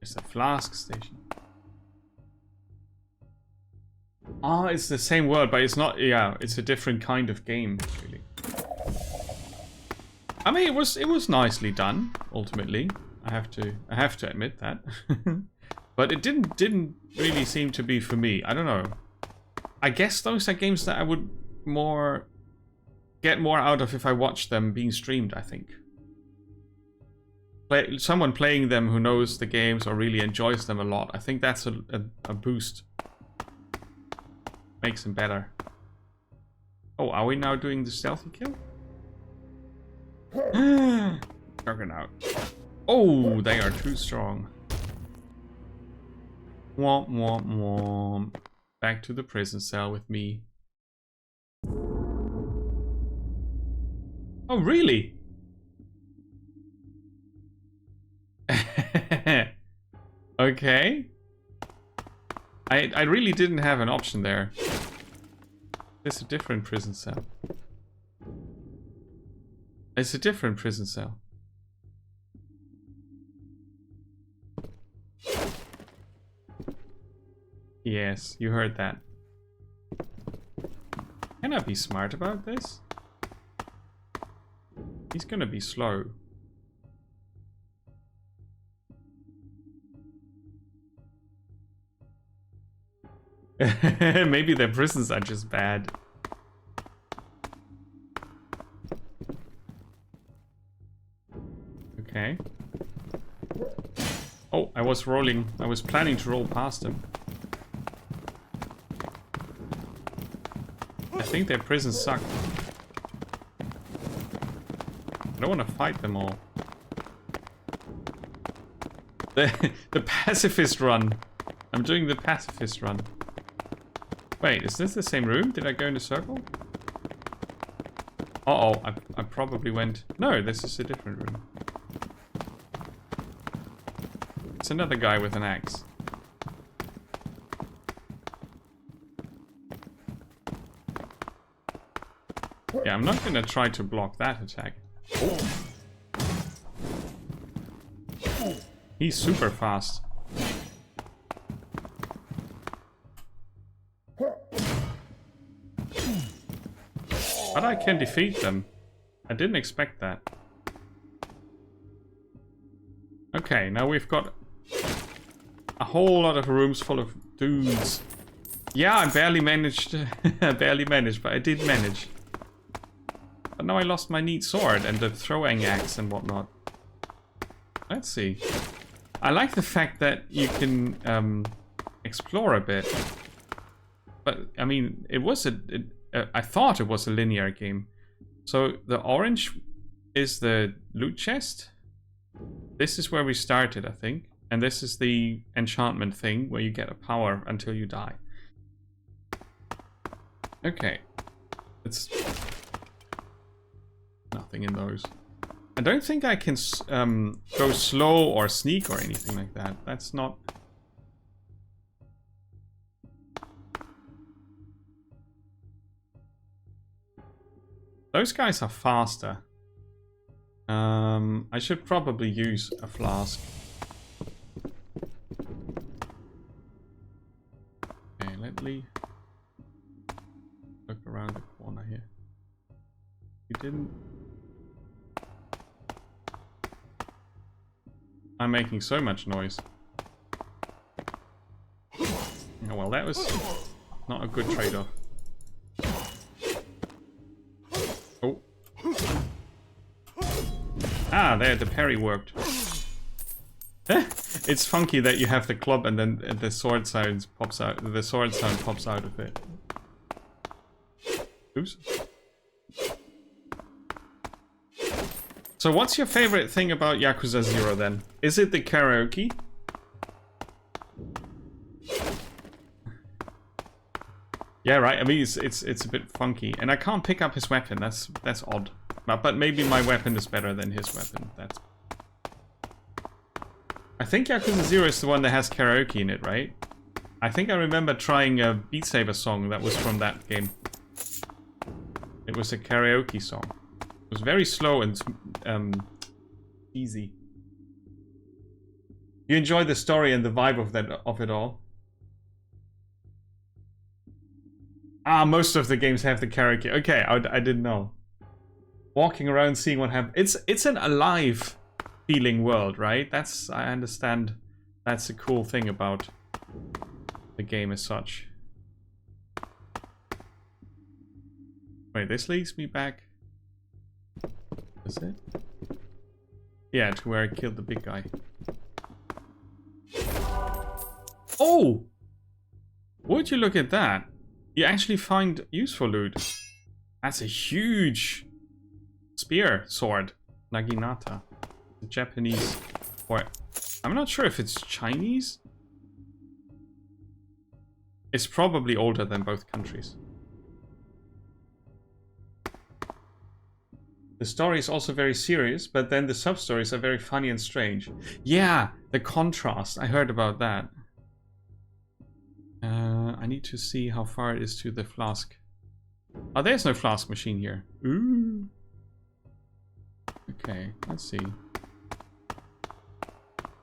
It's the flask station. Oh, it's the same world, but it's not. Yeah, it's a different kind of game, really. I mean, it was nicely done. Ultimately, I have to admit that. But it didn't really seem to be for me. I don't know. I guess those are games that I would get more out of if I watched them being streamed, I think. Someone playing them who knows the games or really enjoys them a lot. I think that's a boost. Makes them better. Oh, are we now doing the stealthy kill? Juggernaut. Oh, they are too strong. Womp womp womp. Back to the prison cell with me. Oh, really? Okay. I really didn't have an option there. It's a different prison cell. It's a different prison cell. Yes, you heard that. Can I be smart about this? He's gonna be slow. Maybe their prisons are just bad. Okay. Oh, I was planning to roll past them. I think their prisons suck. I don't want to fight them all. The pacifist run. I'm doing the pacifist run. Wait, is this the same room? Did I go in a circle? Uh-oh, I probably went... No, this is a different room. It's another guy with an axe. Yeah, I'm not gonna try to block that attack. Oh. He's super fast. But I can defeat them. I didn't expect that. Okay, now we've got a whole lot of rooms full of dudes. Yeah, I barely managed. I barely managed, but I did manage. But now I lost my neat sword and the throwing axe and whatnot. Let's see. I like the fact that you can explore a bit. But, I mean, it was I thought it was a linear game. So, the orange is the loot chest. This is where we started, I think. And this is the enchantment thing, where you get a power until you die. Okay. It's... nothing in those. I don't think I can go slow or sneak or anything like that. That's not... Those guys are faster. I should probably use a flask. Okay, let me look around the corner here. You didn't... I'm making so much noise. Oh, well, that was not a good trade-off. Oh. Ah, there, the parry worked. It's funky that you have the club and then the sword sound pops out. The sword sound pops out of it. Oops. So what's your favorite thing about Yakuza 0 then? Is it the karaoke? Yeah, right. I mean, it's a bit funky, and I can't pick up his weapon. That's odd. But maybe my weapon is better than his weapon. That's. I think Yakuza 0 is the one that has karaoke in it, right? I think I remember trying a Beat Saber song that was from that game. It was a karaoke song. It was very slow and easy. You enjoy the story and the vibe of it all. Ah, most of the games have the karaoke. Okay, I didn't know. Walking around, seeing what happens. It's an alive feeling world, right? I understand. That's a cool thing about the game as such. Wait, this leads me back. Is it? Yeah, to where I killed the big guy. Oh! Would you look at that? You actually find useful loot. That's a huge spear sword. Naginata. The Japanese. Or I'm not sure if it's Chinese. It's probably older than both countries. The story is also very serious, but then the sub-stories are very funny and strange. Yeah, the contrast. I heard about that. I need to see how far it is to the flask. Oh, there's no flask machine here. Ooh. Okay, let's see.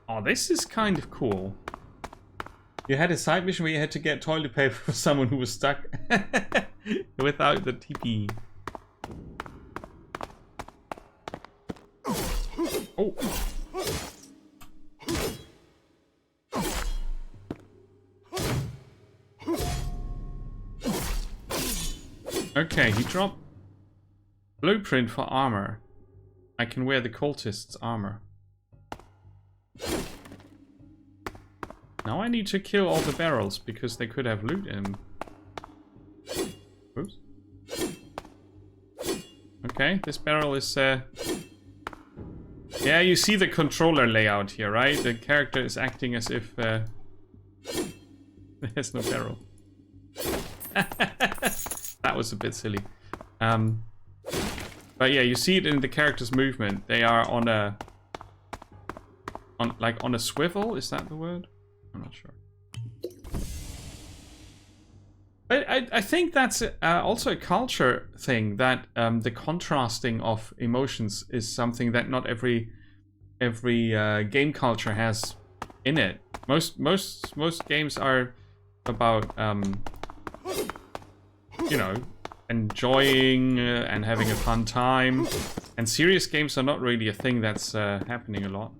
Oh, this is kind of cool. You had a side mission where you had to get toilet paper for someone who was stuck without the TP. Oh. Okay, he dropped blueprint for armor. I can wear the cultist's armor. Now I need to kill all the barrels because they could have loot in them. Oops. Okay, this barrel is yeah, you see the controller layout here, right? The character is acting as if there's no barrel. That was a bit silly. But yeah, you see it in the character's movement. They are on a swivel, is that the word? I'm not sure. But I think that's also a culture thing, that the contrasting of emotions is something that not every game culture has in it. Most games are about you know, enjoying and having a fun time, and serious games are not really a thing that's happening a lot.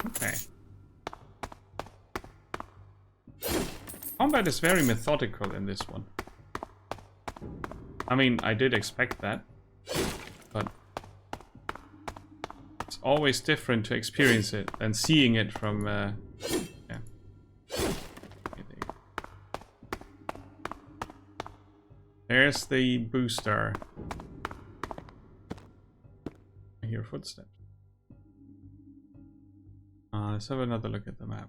Okay. Combat is very methodical in this one. I mean, I did expect that, but it's always different to experience it than seeing it from, yeah. There's the booster. I hear footsteps. Let's have another look at the map.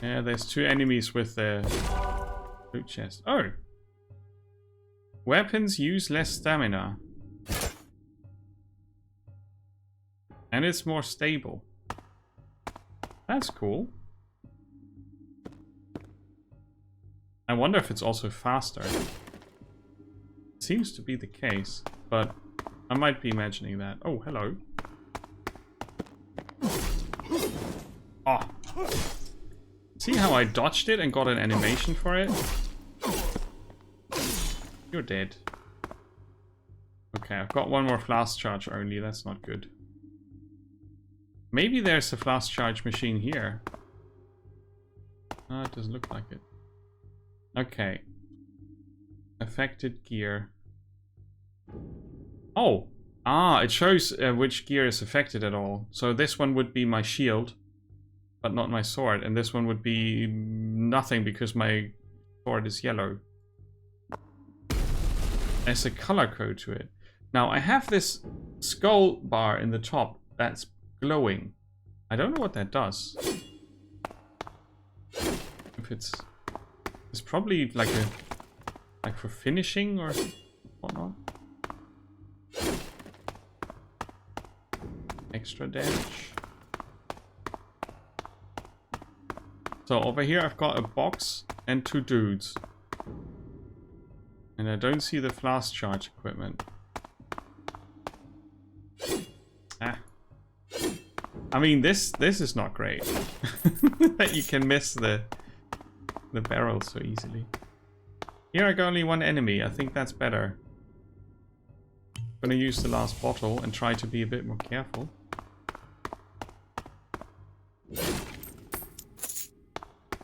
Yeah, there's two enemies with the loot chest. Oh! Weapons use less stamina. And it's more stable. That's cool. I wonder if it's also faster. Seems to be the case, but I might be imagining that. Oh, hello. Oh. See how I dodged it and got an animation for it? You're dead. Okay, I've got one more flask charge only. That's not good. Maybe there's a flask charge machine here. No, it doesn't look like it. Okay. Affected gear. Oh! Ah, it shows which gear is affected at all. So this one would be my shield, but not my sword. And this one would be nothing because my sword is yellow. There's a color code to it. Now, I have this skull bar in the top that's glowing. I don't know what that does. If it's probably like for finishing or whatnot. extra damage. So over here I've got a box and 2 dudes. And I don't see the flask charge equipment. Ah. I mean, this is not great. That you can miss the barrel so easily. Here I got only 1 enemy. I think that's better. I'm gonna use the last bottle and try to be a bit more careful.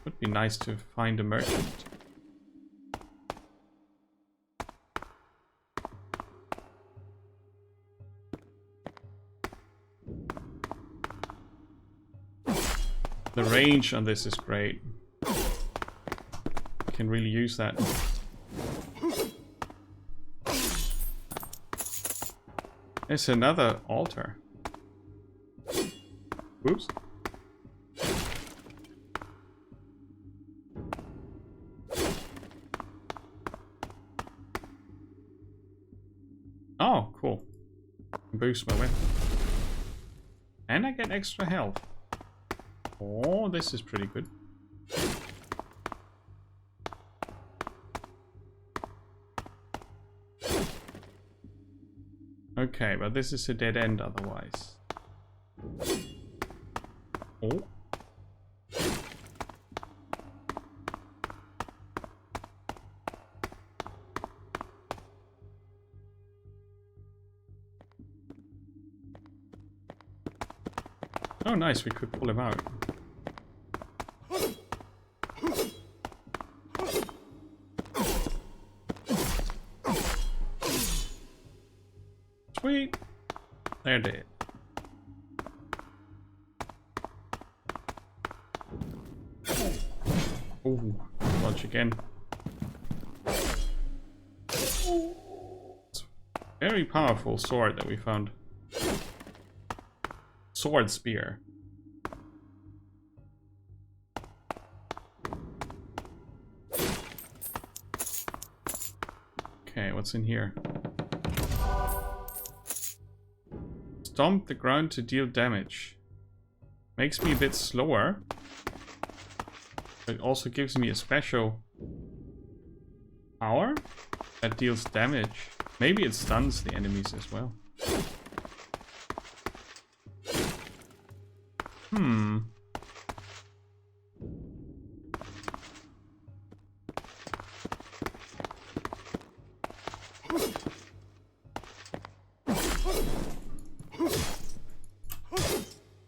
Would be nice to find a merchant. The range on this is great. Can really use that. There's another altar. Oops. Oh, cool. Boost my weapon. And I get extra health. Oh, this is pretty good. Okay, but this is a dead end otherwise. Oh. Oh, nice, we could pull him out. Sweet. They're dead. Ooh, dodge again. It's a very powerful sword that we found. Sword spear. Okay, what's in here? Stomp the ground to deal damage. Makes me a bit slower. But it also gives me a special power that deals damage. Maybe it stuns the enemies as well. Hmm.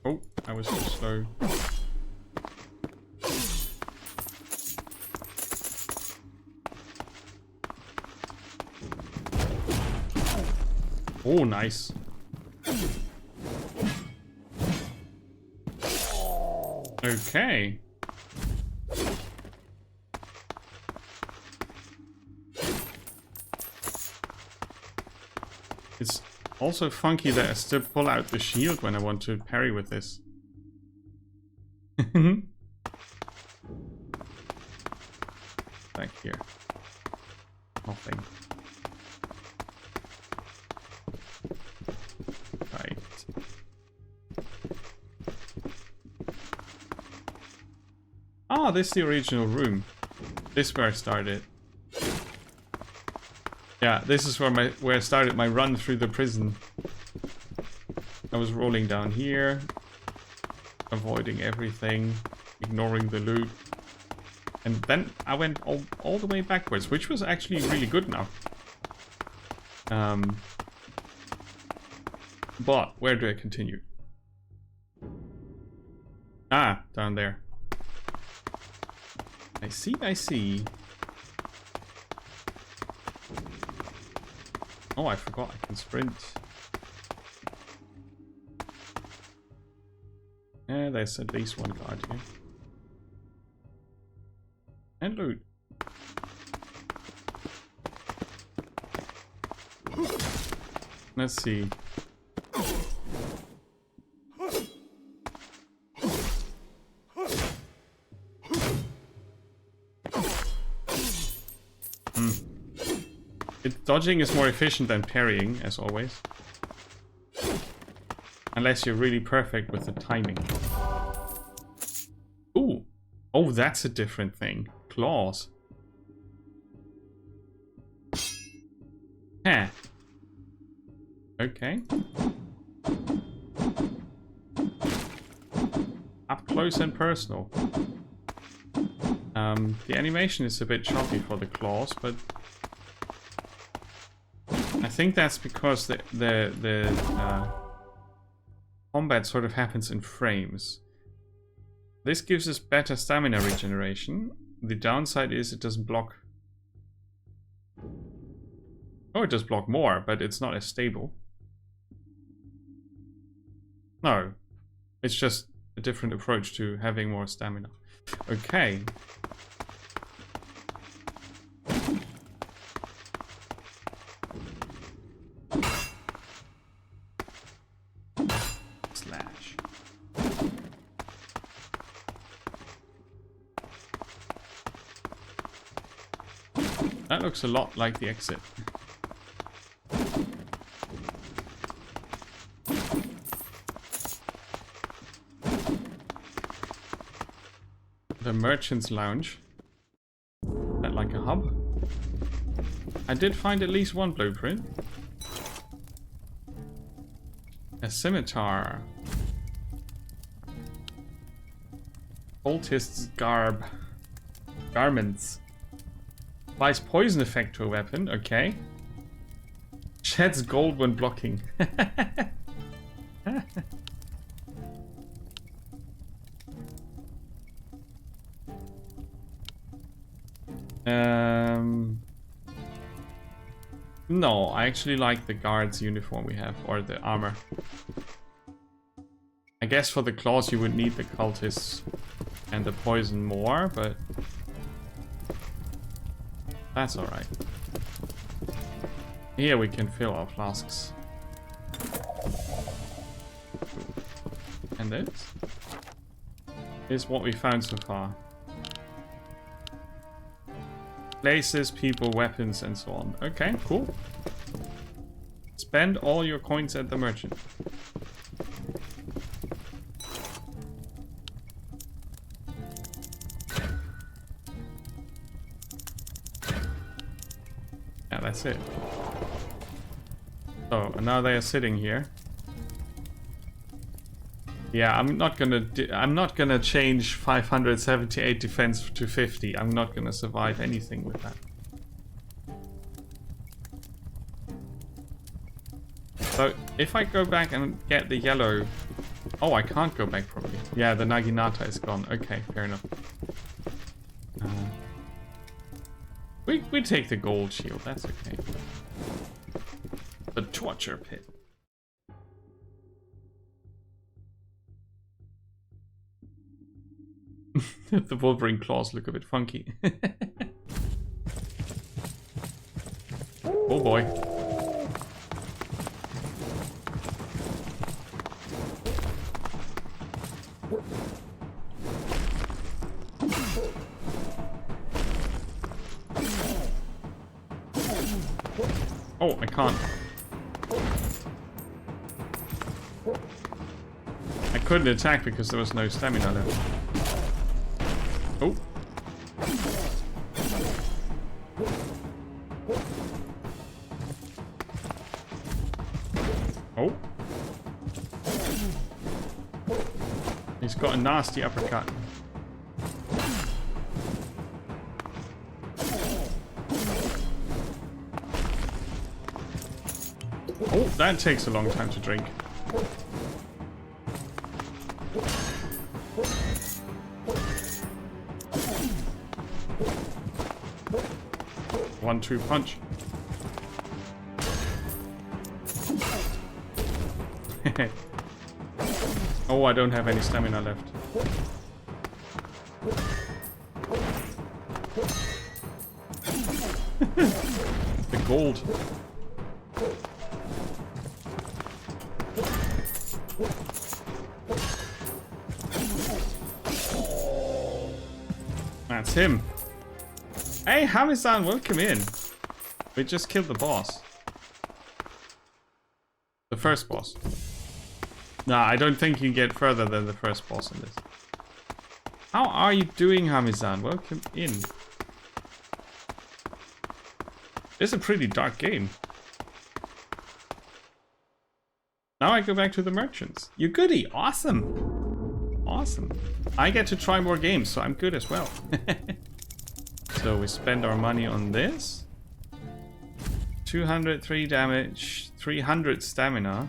Oh, I was too slow. Oh, nice. Okay. It's also funky that I still pull out the shield when I want to parry with this. Back here. Nothing. Right. Ah, this is the original room. This is where I started. Yeah, this is where I started my run through the prison. I was rolling down here, avoiding everything, ignoring the loot. And then I went all the way backwards, which was actually really good now. But where do I continue? Ah, down there. I see, I see. Oh, I forgot I can sprint. Yeah, there's at least one guard here. And loot. Let's see. Dodging is more efficient than parrying, as always. Unless you're really perfect with the timing. Ooh. Oh, that's a different thing. Claws. Huh. Okay. Up close and personal. The animation is a bit choppy for the claws, but I think that's because the combat sort of happens in frames. This gives us better stamina regeneration. The downside is it doesn't block. Oh, it does block more, but it's not as stable. No, it's just a different approach to having more stamina. Okay. Slash. That looks a lot like the exit. The Merchant's Lounge. Is that like a hub? I did find at least one blueprint. A scimitar. Cultist's garments. Applies poison effect to a weapon, okay. Sheds gold when blocking. No, I actually like the guard's uniform we have, or the armor. I guess for the claws you would need the cultists and the poison more, but that's alright. Here we can fill our flasks. And this is what we found so far. Places, people, weapons, and so on. Okay, cool. Spend all your coins at the merchant. Yeah, that's it. So, now they are sitting here. Yeah, I'm not gonna change 578 defense to 50. I'm not gonna survive anything with that. So if I go back and get the yellow, oh, I can't go back probably. Yeah, the Naginata is gone. Okay, fair enough. We take the gold shield. That's okay. The torture pit. The Wolverine claws look a bit funky. Oh boy. Oh, I can't. I couldn't attack because there was no stamina left. Oh. Oh. He's got a nasty uppercut. Oh, that takes a long time to drink. One-two punch. Oh, I don't have any stamina left. The gold. That's him. Hey, Hami-san, welcome in. We just killed the boss. The first boss. Nah, I don't think you get further than the first boss in this. How are you doing, Hamizan? Welcome in. It's a pretty dark game. Now I go back to the merchants. You goody, awesome. Awesome. I get to try more games, so I'm good as well. So we spend our money on this. 203 damage, 300 stamina.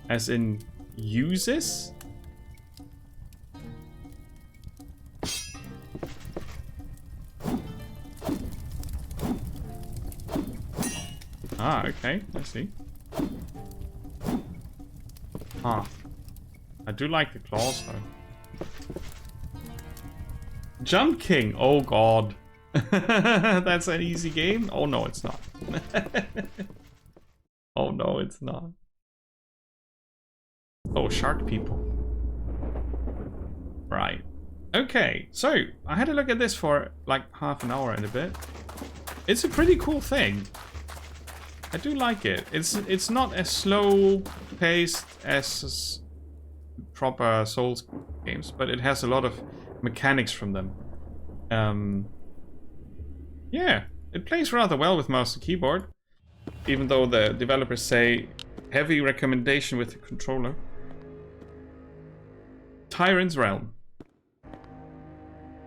As in, uses? Ah, okay, I see. Ah. I do like the claws, though. Jump King! Oh, God. That's an easy game? Oh, no, it's not. Oh, no, it's not. Oh, shark people. Right. Okay, so I had a look at this for like half an hour and a bit. It's a pretty cool thing. I do like it. It's not as slow paced as proper Souls games, but it has a lot of mechanics from them. Yeah, it plays rather well with mouse and keyboard, even though the developers say heavy recommendation with the controller. Tyrant's Realm.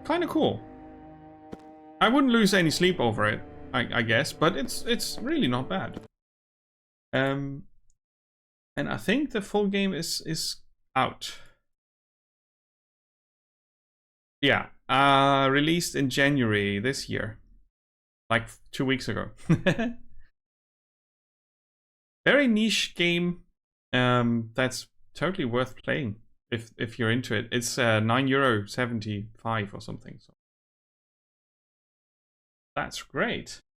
Kind of cool. I wouldn't lose any sleep over it, I guess, but it's really not bad. And I think the full game is out. Yeah, released in January this year, like 2 weeks ago. Very niche game. That's totally worth playing if you're into it. It's €9.75 or something. So that's great.